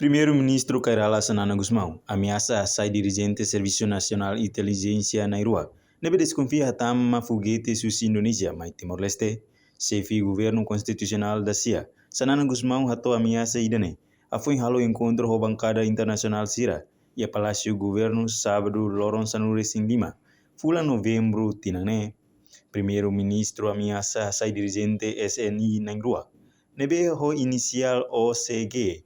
Primeiro-Ministro Cairala Sanana Gusmão ameaça sai dirigente Serviço Nacional Inteligência Nairua. Nebe desconfia hatama foguete susi Indonesia, mas Timor-Leste, chefe governo constitucional da CIA. Sanana Gusmão hatou ameaça idane. Foi halo encontro ho bancada internacional Sira e a Palácio Governo sábado Lorong Sanures em Lima. Fula novembro tinane. Primeiro-Ministro ameaça sai dirigente SNI Nairua. Nebe ho inicial OCG.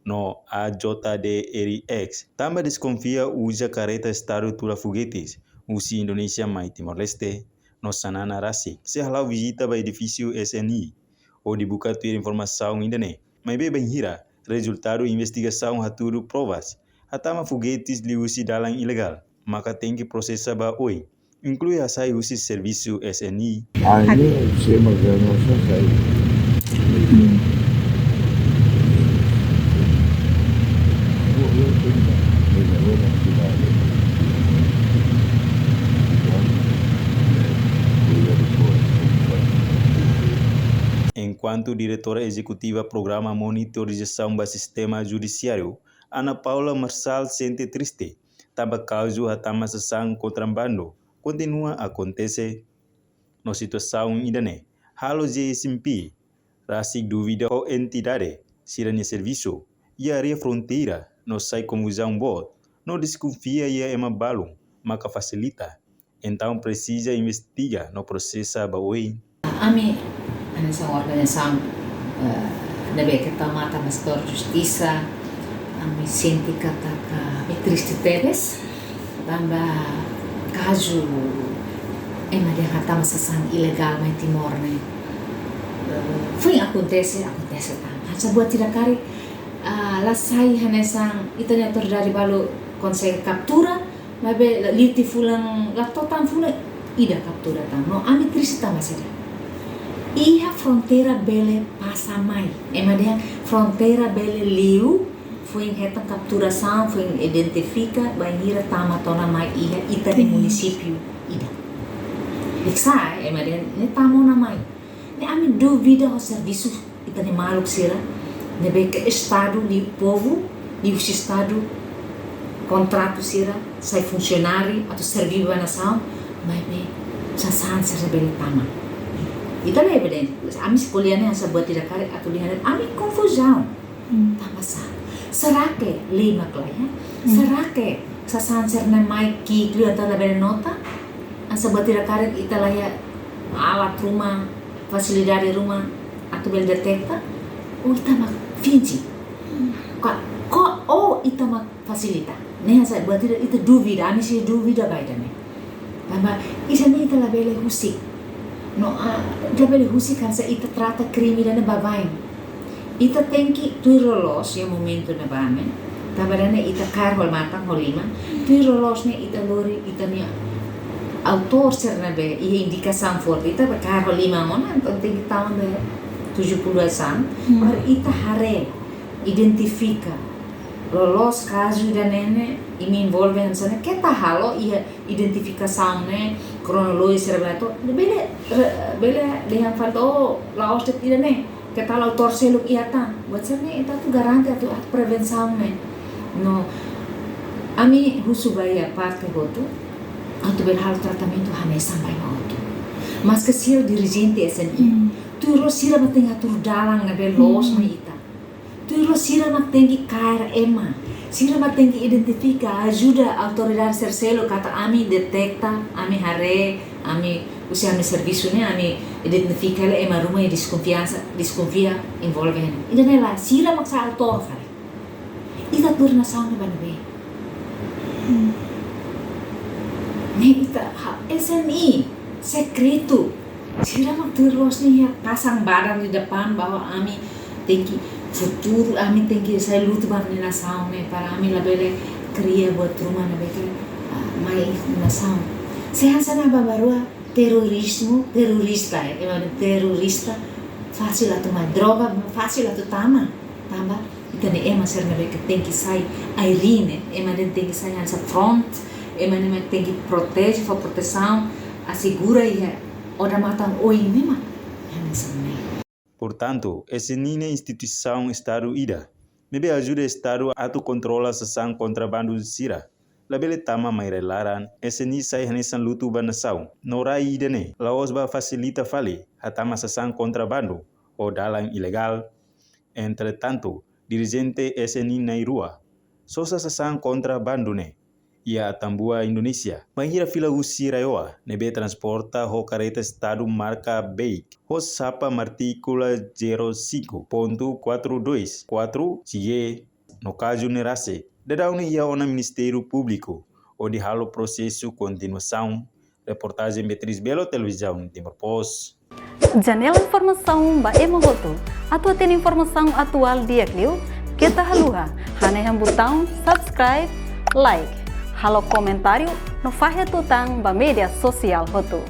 No AJDRX. Também desconfia usa careta Estado tula foguetes. Usi Indonesia mai Timor-Leste. No Sanana Rasik. Se halau visita para edifício SNI. Ou dibuka ter informação ainda né. Mas bem hira. Resultado investigação haturu provas. Hatama foguetes li usi dalang ilegal. Maka tem que processar ba oi. Inclui a sai usi serviço SNI. Ini saya magana sa Enquanto diretora executiva Programa Monitorização do Sistema Judiciário, Ana Paula Marçal sente triste. Tamba causa hatama sessão contrabando continua a acontecer na situação idane. Halo GSMP, rasi dúvida ou entidade, siranya serviço, e a área fronteira, não sai confusão bot, não desconfia e é balum, maka facilita. Então precisa investigar no processo baoi. Ami essa organização da Beca Mata Mastor Justiça, ami senti kata triste teres, tambah caso dia kata masasang ilegal mai Timor ne. Foi acontece tam. Sa buat tidak kari lasai hanesang itanya terdari balu konsep captura, mabe liti fulang latotan fulang ida captura tam. No ami triste tam masih. Iha fronteira bele pasamai. Dia fronteira bele liu foi reta capturação, foi identifica banheira tama tona mai iha ita de município ida. Iksa dia ne tamo na mai. Ne ami duvida o serviço ita de maluk sira. Ne be que estado de povo, de o estado contrato sira, sai funcionário atau serviço na nação, mas be sasan sira bele tama. Itu lah evidente. Ami sekolahnya hanya buat tidak karek atau lihat. Ami confusão. Tambah sah. Será que lima klien? Será que sasanser na mai ki klien atau lebih nota? Asa buat tidak karek ita lah ya alat rumah, fasilitas rumah atau bel detekta? Oh ita mak finci. Kok ita mak fasilita? Nih asa buat tidak ita duvida. Ami sih duvida baik dah nih. Tambah isanya ita lah bele husik. No, dabele husi kan sa ita trata crime na babaeng. Ita tem que tu rolos ya momento na bamen. Tabarane ita karhol matang holima. Tu rolos ne ita lori ita ni autor ser na be i indikação forte ita ba karhol lima mona então tem que tahun be 70-an. Mar ita hare identifica lolos caso da nene e me envolve nessa que tá halo ia identificação né cronologia cerebral bele dengan falto laos de tidak ne que tal autor seluk ia ta buat sana itu tu garanti atau prevenção né no ami husubaya parte goto atau berhal tratamento hanya sampai goto mas que se dirigente SNI tu rosira batenga tur dalang na belos na ita tu sira mak tengi KRM, sira mak tengi identifica, ajuda autoridade sercelo kata ami detecta, ami hare, ami usia ami serviço ne, ami identifica le ema rumah desconfia envolve ne. Ida nela sira mak sa autor fare. Ita turna sauna banbe. Ne ita SNI sekreto. Sira mak terus nih ya pasang barang di depan bahwa ami tengi futuro ami tem que sair luta para a nação né para ami labele cria buat rumah na beke mai nação sehan sana babarua terorista terorista fácil atau mai droga fácil atau tambah então ema ser na beke tem que sair airine ema tem que sair nessa front ema tem que protege for proteção assegura e ora matam oi mesmo Portanto, essa nina instituição Estado ida, Mebe ajuda Estado a controla sessão contrabando sira. Labele tama mai relaran, SNI sai hanesan lutu banasau. Nora idene, laosba facilita fale, hatama sessão contrabando, ou dalang ilegal. Entretanto, dirigente SNI Nairua, sosa sessão contrabando ne, ia tambua Indonesia. Mahira fila usira yoa, nebe transporta ho careta Estado marca BEIC, ho sapa martícula 05.424 CIE, no caso nerase. Dadauni ia ona Ministério Público, ou de halo processo continuação. Reportagem Beatriz Belo, Televisão Timor Post. Janela informação ba emohoto. Atua tem informação atual dia kliu. Kita haluha. Haneham botão subscribe, like. Halo comentário no faixa tutang ba media sosial hotu.